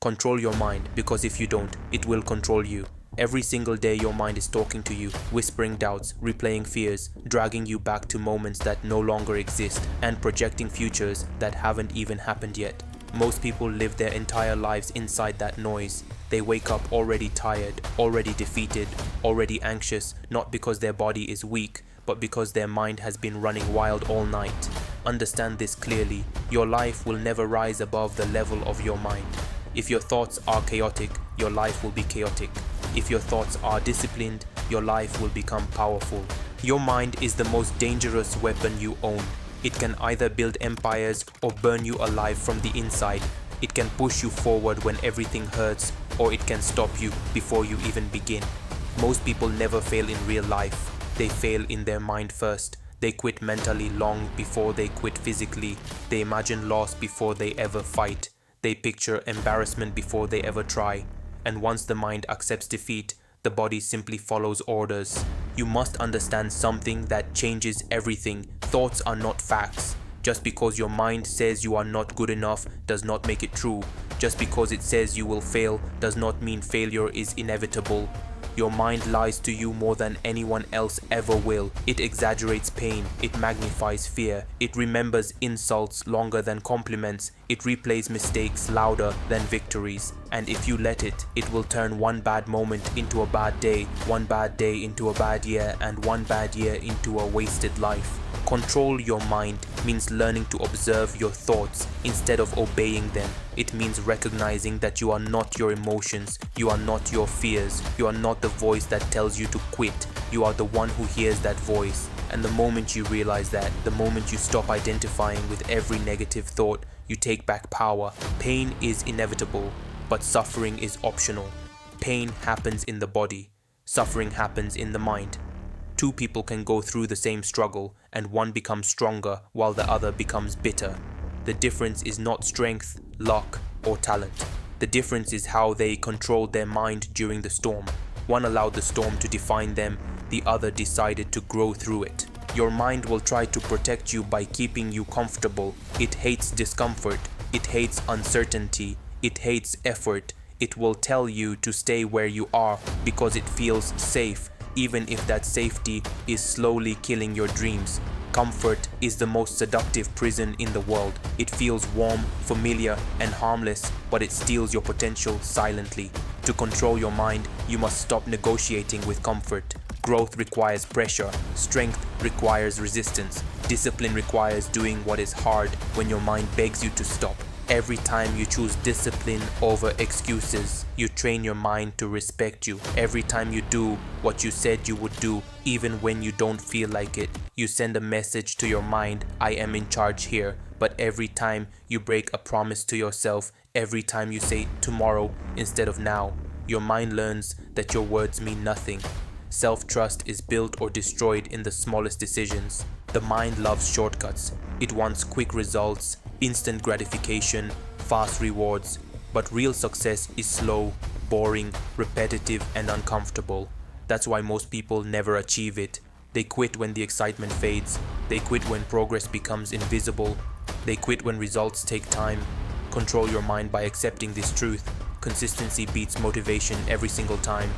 Control your mind, because if you don't, it will control you. Every single day your mind is talking to you, whispering doubts, replaying fears, dragging you back to moments that no longer exist, and projecting futures that haven't even happened yet. Most people live their entire lives inside that noise. They wake up already tired, already defeated, already anxious, not because their body is weak, but because their mind has been running wild all night. Understand this clearly: your life will never rise above the level of your mind. If your thoughts are chaotic, your life will be chaotic. If your thoughts are disciplined, your life will become powerful. Your mind is the most dangerous weapon you own. It can either build empires or burn you alive from the inside. It can push you forward when everything hurts, or it can stop you before you even begin. Most people never fail in real life. They fail in their mind first. They quit mentally long before they quit physically. They imagine loss before they ever fight. They picture embarrassment before they ever try. And once the mind accepts defeat, the body simply follows orders. You must understand something that changes everything. Thoughts are not facts. Just because your mind says you are not good enough does not make it true. Just because it says you will fail does not mean failure is inevitable. Your mind lies to you more than anyone else ever will. It exaggerates pain, it magnifies fear, it remembers insults longer than compliments, it replays mistakes louder than victories. And if you let it, it will turn one bad moment into a bad day, one bad day into a bad year, and one bad year into a wasted life. Control your mind means learning to observe your thoughts instead of obeying them. It means recognizing that you are not your emotions, you are not your fears, you are not the voice that tells you to quit. You are the one who hears that voice. And the moment you realize that, the moment you stop identifying with every negative thought, you take back power. Pain is inevitable, but suffering is optional. Pain happens in the body, suffering happens in the mind. Two people can go through the same struggle, and one becomes stronger while the other becomes bitter. The difference is not strength, luck, or talent. The difference is how they controlled their mind during the storm. One allowed the storm to define them, the other decided to grow through it. Your mind will try to protect you by keeping you comfortable. It hates discomfort, it hates uncertainty, it hates effort. It will tell you to stay where you are because it feels safe, even if that safety is slowly killing your dreams. Comfort is the most seductive prison in the world. It feels warm, familiar, and harmless, but it steals your potential silently. To control your mind, you must stop negotiating with comfort. Growth requires pressure. Strength requires resistance. Discipline requires doing what is hard when your mind begs you to stop. Every time you choose discipline over excuses, you train your mind to respect you. Every time you do what you said you would do, even when you don't feel like it, you send a message to your mind, I am in charge here. But every time you break a promise to yourself, every time you say tomorrow instead of now, your mind learns that your words mean nothing. Self-trust is built or destroyed in the smallest decisions. The mind loves shortcuts. It wants quick results, instant gratification, fast rewards. But real success is slow, boring, repetitive, and uncomfortable. That's why most people never achieve it. They quit when the excitement fades. They quit when progress becomes invisible. They quit when results take time. Control your mind by accepting this truth. Consistency beats motivation every single time.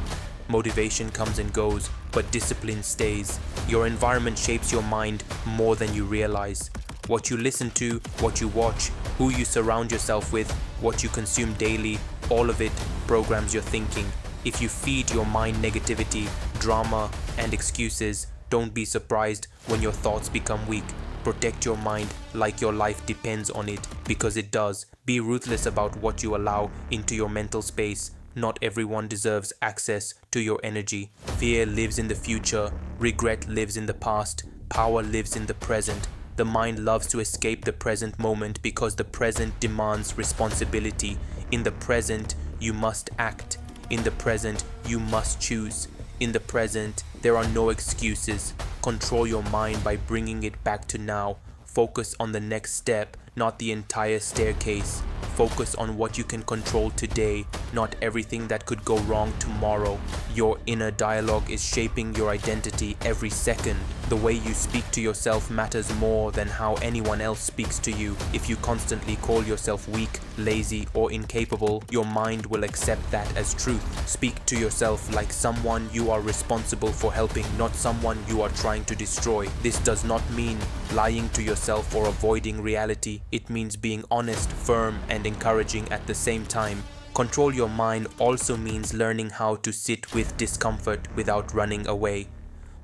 Motivation comes and goes, but discipline stays. Your environment shapes your mind more than you realize. What you listen to, what you watch, who you surround yourself with, what you consume daily, all of it programs your thinking. If you feed your mind negativity, drama, and excuses, don't be surprised when your thoughts become weak. Protect your mind like your life depends on it, because it does. Be ruthless about what you allow into your mental space. Not everyone deserves access to your energy. Fear lives in the future. Regret lives in the past. Power lives in the present. The mind loves to escape the present moment because the present demands responsibility. In the present, you must act. In the present, you must choose. In the present, there are no excuses. Control your mind by bringing it back to now. Focus on the next step, not the entire staircase. Focus on what you can control today, not everything that could go wrong tomorrow. Your inner dialogue is shaping your identity every second. The way you speak to yourself matters more than how anyone else speaks to you. If you constantly call yourself weak, lazy, or incapable, your mind will accept that as truth. Speak to yourself like someone you are responsible for helping, not someone you are trying to destroy. This does not mean lying to yourself or avoiding reality. It means being honest, firm, and encouraging at the same time. Control your mind also means learning how to sit with discomfort without running away.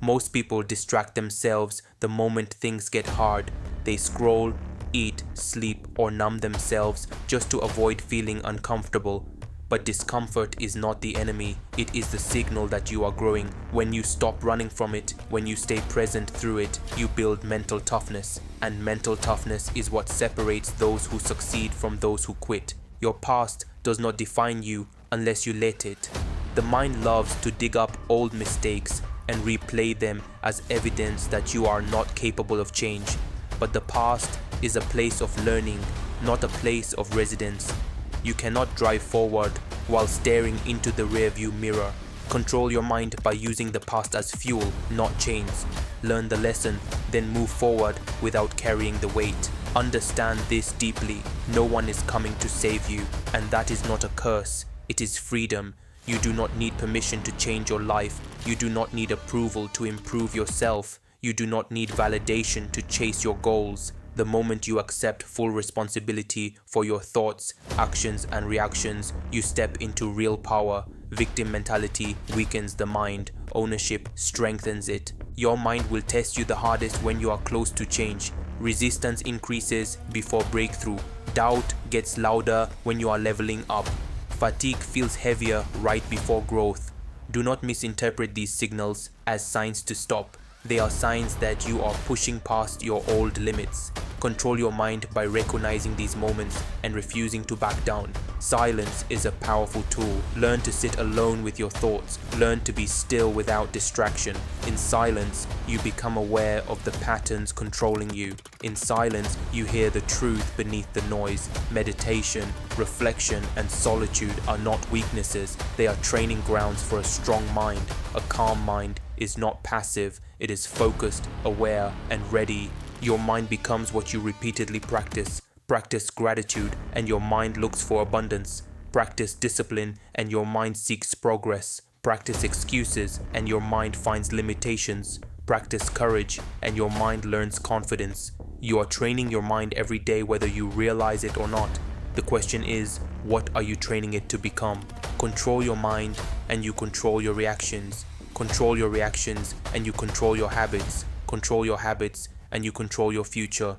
Most people distract themselves the moment things get hard. They scroll, eat, sleep, or numb themselves just to avoid feeling uncomfortable. But discomfort is not the enemy, it is the signal that you are growing. When you stop running from it, when you stay present through it, you build mental toughness. And mental toughness is what separates those who succeed from those who quit. Your past does not define you unless you let it. The mind loves to dig up old mistakes and replay them as evidence that you are not capable of change. But the past is a place of learning, not a place of residence. You cannot drive forward while staring into the rearview mirror. Control your mind by using the past as fuel, not chains. Learn the lesson, then move forward without carrying the weight. Understand this deeply. No one is coming to save you, and that is not a curse. It is freedom. You do not need permission to change your life. You do not need approval to improve yourself. You do not need validation to chase your goals. The moment you accept full responsibility for your thoughts, actions, and reactions, you step into real power. Victim mentality weakens the mind. Ownership strengthens it. Your mind will test you the hardest when you are close to change. Resistance increases before breakthrough. Doubt gets louder when you are leveling up. Fatigue feels heavier right before growth. Do not misinterpret these signals as signs to stop. They are signs that you are pushing past your old limits. Control your mind by recognizing these moments and refusing to back down. Silence is a powerful tool. Learn to sit alone with your thoughts. Learn to be still without distraction. In silence, you become aware of the patterns controlling you. In silence, you hear the truth beneath the noise. Meditation, reflection, and solitude are not weaknesses. They are training grounds for a strong mind. A calm mind is not passive. It is focused, aware, and ready. Your mind becomes what you repeatedly practice. Practice gratitude and your mind looks for abundance. Practice discipline and your mind seeks progress. Practice excuses and your mind finds limitations. Practice courage and your mind learns confidence. You are training your mind every day whether you realize it or not. The question is, what are you training it to become? Control your mind and you control your reactions. Control your reactions and you control your habits. Control your habits and you control your future.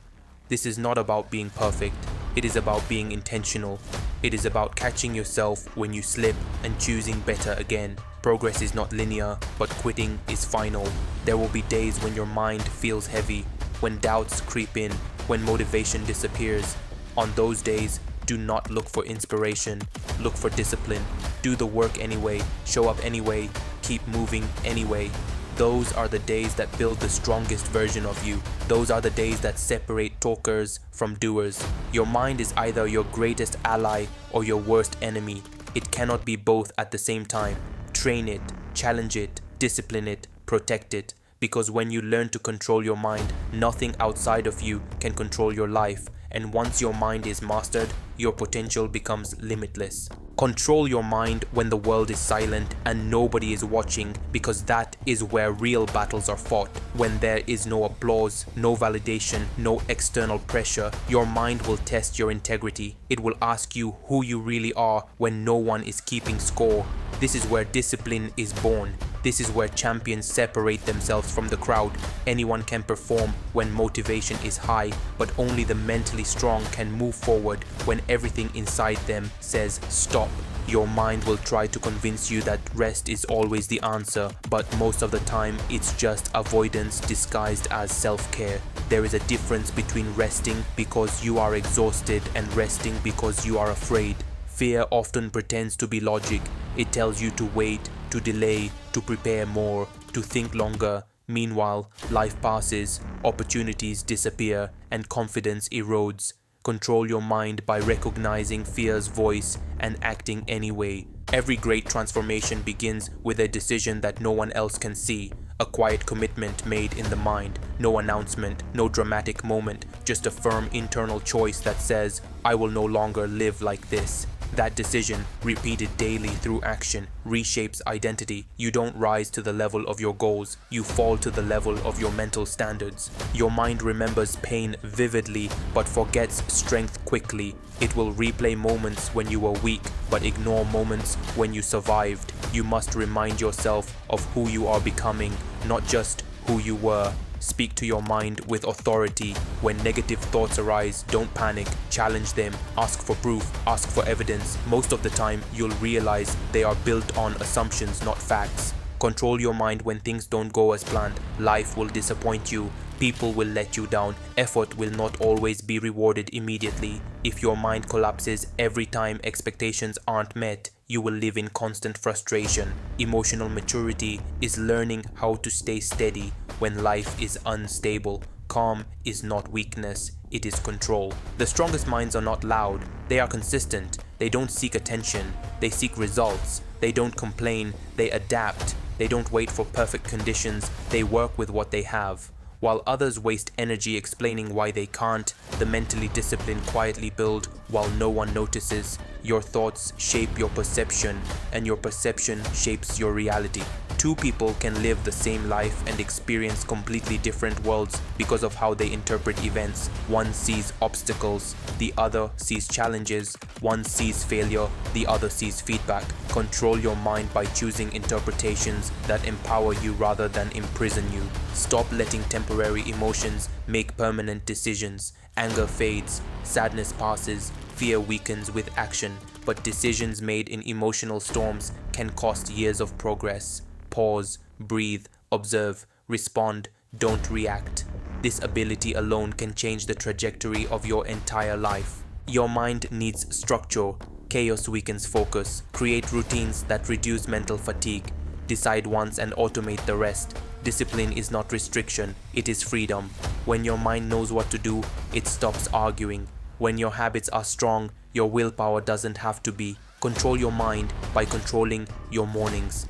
This is not about being perfect. It is about being intentional. It is about catching yourself when you slip and choosing better again. Progress is not linear, but quitting is final. There will be days when your mind feels heavy, when doubts creep in, when motivation disappears. On those days, do not look for inspiration. Look for discipline. Do the work anyway. Show up anyway. Keep moving anyway. Those are the days that build the strongest version of you. Those are the days that separate talkers from doers. Your mind is either your greatest ally or your worst enemy. It cannot be both at the same time. Train it, challenge it, discipline it, protect it. Because when you learn to control your mind, nothing outside of you can control your life. And once your mind is mastered, your potential becomes limitless. Control your mind when the world is silent and nobody is watching, because that is where real battles are fought. When there is no applause, no validation, no external pressure, your mind will test your integrity. It will ask you who you really are when no one is keeping score. This is where discipline is born. This is where champions separate themselves from the crowd. Anyone can perform when motivation is high, but only the mentally strong can move forward when everything inside them says stop. Your mind will try to convince you that rest is always the answer, but most of the time it's just avoidance disguised as self-care. There is a difference between resting because you are exhausted and resting because you are afraid. Fear often pretends to be logic. It tells you to wait, to delay, to prepare more, to think longer. Meanwhile, life passes, opportunities disappear, and confidence erodes. Control your mind by recognizing fear's voice and acting anyway. Every great transformation begins with a decision that no one else can see. a quiet commitment made in the mind. No announcement, no dramatic moment, just a firm internal choice that says, I will no longer live like this. That decision, repeated daily through action, reshapes identity. You don't rise to the level of your goals, you fall to the level of your mental standards. Your mind remembers pain vividly but forgets strength quickly. It will replay moments when you were weak but ignore moments when you survived. You must remind yourself of who you are becoming, not just who you were. Speak to your mind with authority. When negative thoughts arise, don't panic, challenge them, ask for proof, ask for evidence. Most of the time, you'll realize they are built on assumptions, not facts. Control your mind when things don't go as planned. Life will disappoint you. People will let you down. Effort will not always be rewarded immediately. If your mind collapses every time expectations aren't met, you will live in constant frustration. Emotional maturity is learning how to stay steady when life is unstable. Calm is not weakness, it is control. The strongest minds are not loud, they are consistent. They don't seek attention, they seek results. They don't complain, they adapt. They don't wait for perfect conditions, they work with what they have. While others waste energy explaining why they can't, the mentally disciplined quietly build while no one notices. Your thoughts shape your perception, and your perception shapes your reality. Two people can live the same life and experience completely different worlds because of how they interpret events. One sees obstacles, the other sees challenges. One sees failure, the other sees feedback. Control your mind by choosing interpretations that empower you rather than imprison you. Stop letting temporary emotions make permanent decisions. Anger fades, sadness passes, fear weakens with action, but decisions made in emotional storms can cost years of progress. Pause, breathe, observe, respond, don't react. This ability alone can change the trajectory of your entire life. Your mind needs structure. Chaos weakens focus. Create routines that reduce mental fatigue. Decide once and automate the rest. Discipline is not restriction, it is freedom. When your mind knows what to do, it stops arguing. When your habits are strong, your willpower doesn't have to be. Control your mind by controlling your mornings.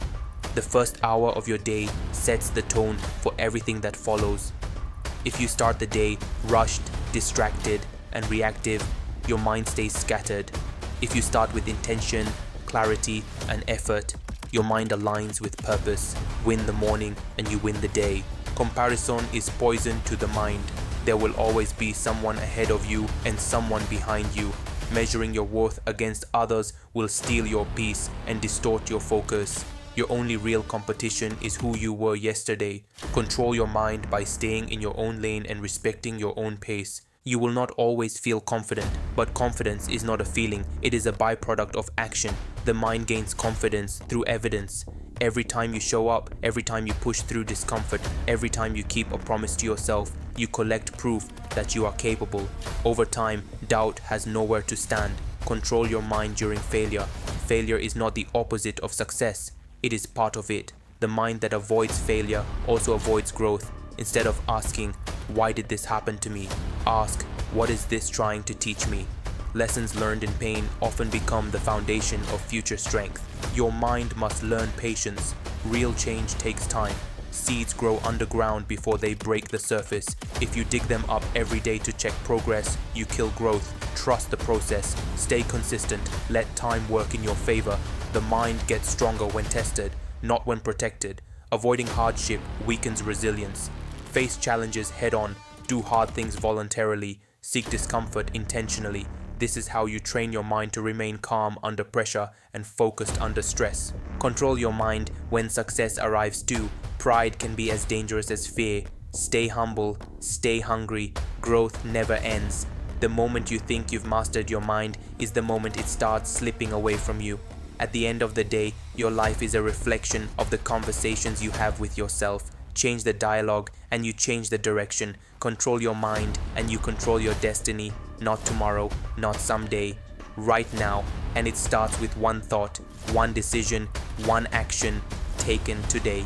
The first hour of your day sets the tone for everything that follows. If you start the day rushed, distracted, and reactive, your mind stays scattered. If you start with intention, clarity, and effort, your mind aligns with purpose. Win the morning and you win the day. Comparison is poison to the mind. There will always be someone ahead of you and someone behind you. Measuring your worth against others will steal your peace and distort your focus. Your only real competition is who you were yesterday. Control your mind by staying in your own lane and respecting your own pace. You will not always feel confident, but confidence is not a feeling, it is a byproduct of action. The mind gains confidence through evidence. Every time you show up, every time you push through discomfort, every time you keep a promise to yourself, you collect proof that you are capable. Over time, doubt has nowhere to stand. Control your mind during failure. Failure is not the opposite of success. It is part of it. The mind that avoids failure also avoids growth. Instead of asking, why did this happen to me? Ask, what is this trying to teach me? Lessons learned in pain often become the foundation of future strength. Your mind must learn patience. Real change takes time. Seeds grow underground before they break the surface. If you dig them up every day to check progress, you kill growth. Trust the process. Stay consistent. Let time work in your favor. The mind gets stronger when tested, not when protected. Avoiding hardship weakens resilience. Face challenges head on. Do hard things voluntarily. Seek discomfort intentionally. This is how you train your mind to remain calm under pressure and focused under stress. Control your mind when success arrives too. Pride can be as dangerous as fear. Stay humble, stay hungry. Growth never ends. The moment you think you've mastered your mind is the moment it starts slipping away from you. At the end of the day, your life is a reflection of the conversations you have with yourself. Change the dialogue and you change the direction. Control your mind and you control your destiny. Not tomorrow, not someday, right now. And it starts with one thought, one decision, one action taken today.